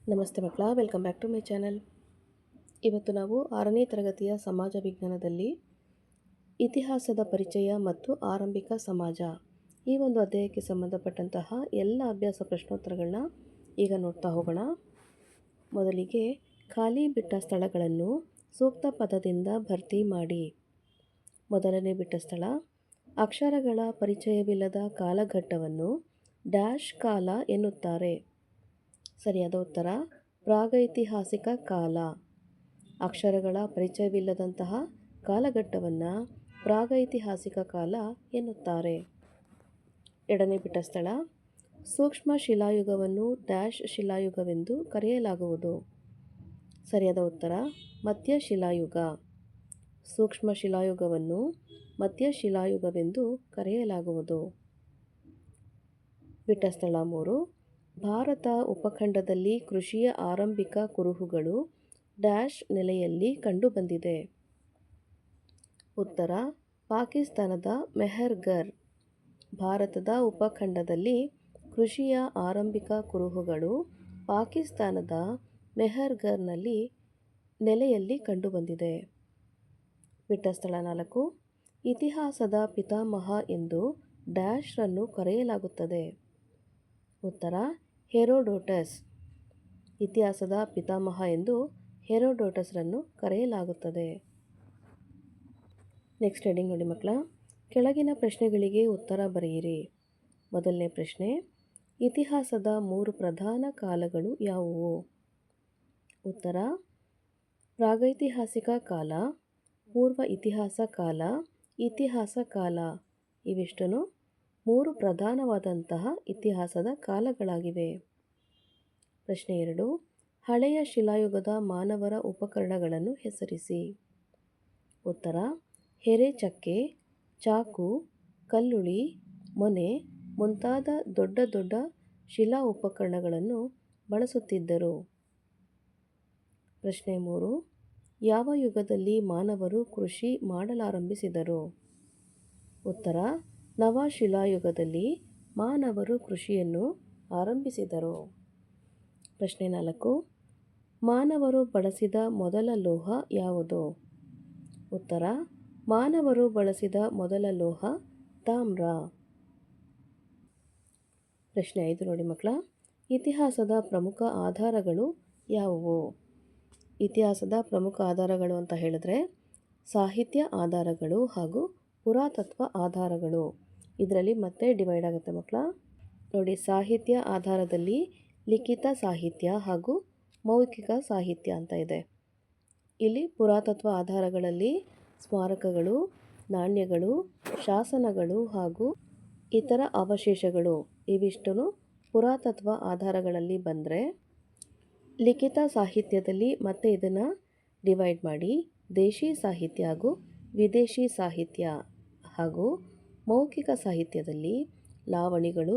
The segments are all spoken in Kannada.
ನಮಸ್ತೆ ಮಕ್ಕಳ, welcome back to my channel. ಇವತ್ತು ನಾವು 6ನೇ ತರಗತಿಯ ಸಮಾಜ ವಿಜ್ಞಾನದಲ್ಲಿ ಇತಿಹಾಸದ ಪರಿಚಯ ಮತ್ತು ಆರಂಭಿಕ ಸಮಾಜ ಈ ಒಂದು ಅಧ್ಯಾಯಕ್ಕೆ ಸಂಬಂಧಪಟ್ಟಂತಹ ಎಲ್ಲ ಅಭ್ಯಾಸ ಪ್ರಶ್ನೋತ್ತರಗಳನ್ನ ಈಗ ನೋಡ್ತಾ ಹೋಗೋಣ. ಮೊದಲಿಗೆ ಖಾಲಿ ಬಿಟ್ಟ ಸ್ಥಳಗಳನ್ನು ಸೂಕ್ತ ಪದದಿಂದ ಭರ್ತಿ ಮಾಡಿ. ಮೊದಲನೇ ಬಿಟ್ಟ ಸ್ಥಳ, ಅಕ್ಷರಗಳ ಪರಿಚಯವಿಲ್ಲದ ಕಾಲಘಟ್ಟವನ್ನು ಡ್ಯಾಶ್ ಕಾಲ ಎನ್ನುತ್ತಾರೆ. ಸರಿಯಾದ ಉತ್ತರ ಪ್ರಾಗೈತಿಹಾಸಿಕ ಕಾಲ. ಅಕ್ಷರಗಳ ಪರಿಚಯವಿಲ್ಲದಂತಹ ಕಾಲಘಟ್ಟವನ್ನು ಪ್ರಾಗೈತಿಹಾಸಿಕ ಕಾಲ ಎನ್ನುತ್ತಾರೆ. ಎರಡನೇ ಬಿಟ್ಟ ಸ್ಥಳ, ಸೂಕ್ಷ್ಮ ಶಿಲಾಯುಗವನ್ನು ಡ್ಯಾಶ್ ಶಿಲಾಯುಗವೆಂದು ಕರೆಯಲಾಗುವುದು. ಸರಿಯಾದ ಉತ್ತರ ಮಧ್ಯ ಶಿಲಾಯುಗ. ಸೂಕ್ಷ್ಮ ಶಿಲಾಯುಗವನ್ನು ಮಧ್ಯ ಶಿಲಾಯುಗವೆಂದು ಕರೆಯಲಾಗುವುದು. ಬಿಟ್ಟ ಸ್ಥಳ 3, ಭಾರತ ಉಪಖಂಡದಲ್ಲಿ ಕೃಷಿಯ ಆರಂಭಿಕ ಕುರುಹುಗಳು ಡ್ಯಾಶ್ ನೆಲೆಯಲ್ಲಿ ಕಂಡುಬಂದಿದೆ. ಉತ್ತರ ಪಾಕಿಸ್ತಾನದ ಮೆಹರ್ಗರ್. ಭಾರತದ ಉಪಖಂಡದಲ್ಲಿ ಕೃಷಿಯ ಆರಂಭಿಕ ಕುರುಹುಗಳು ಪಾಕಿಸ್ತಾನದ ಮೆಹರ್ಗರ್ನಲ್ಲಿ ನೆಲೆಯಲ್ಲಿ ಕಂಡುಬಂದಿದೆ. ಬಿಟ್ಟ ಸ್ಥಳ 4, ಇತಿಹಾಸದ ಪಿತಾಮಹ ಎಂದು ಡ್ಯಾಶ್ರನ್ನು ಕರೆಯಲಾಗುತ್ತದೆ. ಉತ್ತರ ಹೆರೋಡೋಟಸ್. ಇತಿಹಾಸದ ಪಿತಾಮಹ ಎಂದು ಹೆರೋಡೋಟಸ್ರನ್ನು ಕರೆಯಲಾಗುತ್ತದೆ. ನೆಕ್ಸ್ಟ್ ಹೆಡಿಂಗ್ ನೋಡಿ ಮಕ್ಕಳ, ಕೆಳಗಿನ ಪ್ರಶ್ನೆಗಳಿಗೆ ಉತ್ತರ ಬರೆಯಿರಿ. ಮೊದಲನೇ ಪ್ರಶ್ನೆ, ಇತಿಹಾಸದ 3 ಪ್ರಧಾನ ಕಾಲಗಳು ಯಾವುವು? ಉತ್ತರ ಪ್ರಾಗೈತಿಹಾಸಿಕ ಕಾಲ, ಪೂರ್ವ ಇತಿಹಾಸ ಕಾಲ, ಇತಿಹಾಸ ಕಾಲ. ಇವಿಷ್ಟನ್ನು 3 ಪ್ರಧಾನವಾದಂತಹ ಇತಿಹಾಸದ ಕಾಲಗಳಾಗಿವೆ. ಪ್ರಶ್ನೆ 2, ಹಳೆಯ ಶಿಲಾಯುಗದ ಮಾನವರ ಉಪಕರಣಗಳನ್ನು ಹೆಸರಿಸಿ. ಉತ್ತರ ಹೆರೆಚಕ್ಕೆ, ಚಾಕು, ಕಲ್ಲುಳಿ, ಮೊನೆ ಮುಂತಾದ ದೊಡ್ಡ ದೊಡ್ಡ ಶಿಲಾ ಉಪಕರಣಗಳನ್ನು ಬಳಸುತ್ತಿದ್ದರು. ಪ್ರಶ್ನೆ 3, ಯಾವ ಯುಗದಲ್ಲಿ ಮಾನವರು ಕೃಷಿ ಮಾಡಲಾರಂಭಿಸಿದರು? ಉತ್ತರ ನವಶಿಲಾಯುಗದಲ್ಲಿ ಮಾನವರು ಕೃಷಿಯನ್ನು ಆರಂಭಿಸಿದರು. ಪ್ರಶ್ನೆ 4, ಮಾನವರು ಬಳಸಿದ ಮೊದಲ ಲೋಹ ಯಾವುದು? ಉತ್ತರ ಮಾನವರು ಬಳಸಿದ ಮೊದಲ ಲೋಹ ತಾಮ್ರ. ಪ್ರಶ್ನೆ 5 ನೋಡಿ ಮಕ್ಕಳ, ಇತಿಹಾಸದ ಪ್ರಮುಖ ಆಧಾರಗಳು ಯಾವುವು? ಇತಿಹಾಸದ ಪ್ರಮುಖ ಆಧಾರಗಳು ಅಂತ ಹೇಳಿದ್ರೆ ಸಾಹಿತ್ಯ ಆಧಾರಗಳು ಹಾಗೂ ಪುರಾತತ್ವ ಆಧಾರಗಳು. ಇದರಲ್ಲಿ ಮತ್ತೆ ಡಿವೈಡ್ ಆಗುತ್ತೆ ಮಕ್ಕಳ. ನೋಡಿ, ಸಾಹಿತ್ಯ ಆಧಾರದಲ್ಲಿ ಲಿಖಿತ ಸಾಹಿತ್ಯ ಹಾಗೂ ಮೌಖಿಕ ಸಾಹಿತ್ಯ ಅಂತ ಇದೆ. ಇಲ್ಲಿ ಪುರಾತತ್ವ ಆಧಾರಗಳಲ್ಲಿ ಸ್ಮಾರಕಗಳು, ನಾಣ್ಯಗಳು, ಶಾಸನಗಳು ಹಾಗೂ ಇತರ ಅವಶೇಷಗಳು ಇವಿಷ್ಟನ್ನು ಪುರಾತತ್ವ ಆಧಾರಗಳಲ್ಲಿ ಬಂದರೆ, ಲಿಖಿತ ಸಾಹಿತ್ಯದಲ್ಲಿ ಮತ್ತೆ ಇದನ್ನು ಡಿವೈಡ್ ಮಾಡಿ ದೇಶಿ ಸಾಹಿತ್ಯ ಹಾಗೂ ವಿದೇಶಿ ಸಾಹಿತ್ಯ ಹಾಗೂ ಮೌಖಿಕ ಸಾಹಿತ್ಯದಲ್ಲಿ ಲಾವಣಿಗಳು,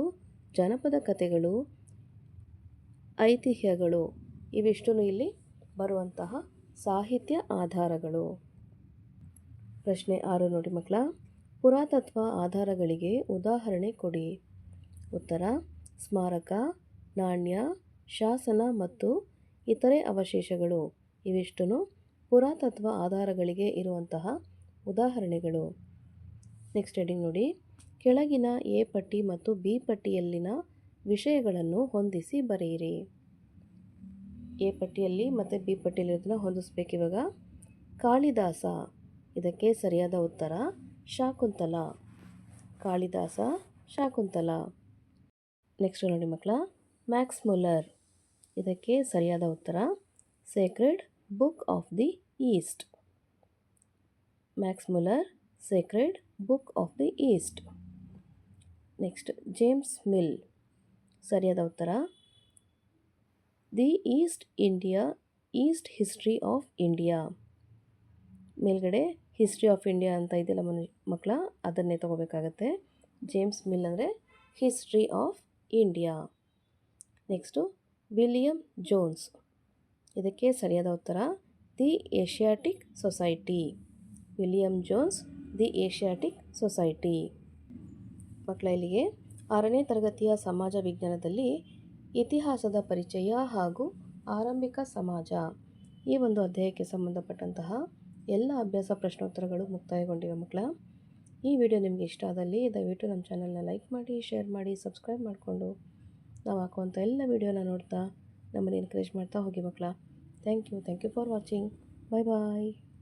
ಜನಪದ ಕಥೆಗಳು, ಐತಿಹ್ಯಗಳು ಇವಿಷ್ಟನ್ನು ಇಲ್ಲಿ ಬರುವಂತಹ ಸಾಹಿತ್ಯ ಆಧಾರಗಳು. ಪ್ರಶ್ನೆ 6 ನೋಡಿ ಮಕ್ಕಳ, ಪುರಾತತ್ವ ಆಧಾರಗಳಿಗೆ ಉದಾಹರಣೆ ಕೊಡಿ. ಉತ್ತರ ಸ್ಮಾರಕ, ನಾಣ್ಯ, ಶಾಸನ ಮತ್ತು ಇತರೆ ಅವಶೇಷಗಳು ಇವಿಷ್ಟನ್ನು ಪುರಾತತ್ವ ಆಧಾರಗಳಿಗೆ ಇರುವಂತಹ ಉದಾಹರಣೆಗಳು. ನೆಕ್ಸ್ಟ್ ಹೆಡಿಂಗ್ ನೋಡಿ, ಕೆಳಗಿನ ಎ ಪಟ್ಟಿ ಮತ್ತು ಬಿ ಪಟ್ಟಿಯಲ್ಲಿನ ವಿಷಯಗಳನ್ನು ಹೊಂದಿಸಿ ಬರೆಯಿರಿ. ಎ ಪಟ್ಟಿಯಲ್ಲಿ ಮತ್ತು ಬಿ ಪಟ್ಟಿಯಲ್ಲಿರೋದನ್ನ ಹೊಂದಿಸ್ಬೇಕಿವಾಗ. ಕಾಳಿದಾಸ, ಇದಕ್ಕೆ ಸರಿಯಾದ ಉತ್ತರ ಶಾಕುಂತಲ. ಕಾಳಿದಾಸ, ಶಾಕುಂತಲ. ನೆಕ್ಸ್ಟ್ ನೋಡಿ ಮಕ್ಕಳ, ಮ್ಯಾಕ್ಸ್ ಮುಲ್ಲರ್, ಇದಕ್ಕೆ ಸರಿಯಾದ ಉತ್ತರ Sacred book of the East. Max Muller, Sacred book of the East. Next James mill, ಸರಿಯಾದ ಉತ್ತರ the East India East history of India. ಮೇಲ್ಗಡೆ ಹಿಸ್ಟ್ರಿ ಆಫ್ ಇಂಡಿಯಾ ಅಂತ ಇದೆಯಲ್ಲ ಮಕ್ಕಳ, ಅದನ್ನೇ ತಗೋಬೇಕಾಗತ್ತೆ. ಜೇಮ್ಸ್ ಮಿಲ್ ಅಂದರೆ history of India. Next William Jones, ಇದಕ್ಕೆ ಸರಿಯಾದ ಉತ್ತರ the Asiatic society. William Jones, the Asiatic society. ಮಕ್ಕಳ, ಇಲ್ಲಿಗೆ 6ನೇ ತರಗತಿಯ ಸಮಾಜ ವಿಜ್ಞಾನದಲ್ಲಿ ಇತಿಹಾಸದ ಪರಿಚಯ ಹಾಗೂ ಆರಂಭಿಕ ಸಮಾಜ. ಈ ಒಂದು ಅಧ್ಯಾಯಕ್ಕೆ ಸಂಬಂಧಪಟ್ಟಂತಹ ಎಲ್ಲ ಅಭ್ಯಾಸ ಪ್ರಶ್ನೋತ್ತರಗಳು ಮುಕ್ತಾಯಗೊಂಡಿವೆ ಮಕ್ಕಳ. ಈ ವಿಡಿಯೋ ನಿಮಗೆ ಇಷ್ಟ ಆದಲ್ಲಿ ದಯವಿಟ್ಟು ನಮ್ಮ ಚಾನಲ್ನ ಲೈಕ್ ಮಾಡಿ, ಶೇರ್ ಮಾಡಿ, ಸಬ್ಸ್ಕ್ರೈಬ್ ಮಾಡಿಕೊಂಡು ನಾವು ಹಾಕುವಂಥ ಎಲ್ಲ ವಿಡಿಯೋನ ನೋಡ್ತಾ ನಮ್ಮನ್ನು ಎನ್ಕರೇಜ್ ಮಾಡ್ತಾ ಹೋಗಿ ಮಕ್ಕಳ. Thank you for watching. Bye bye.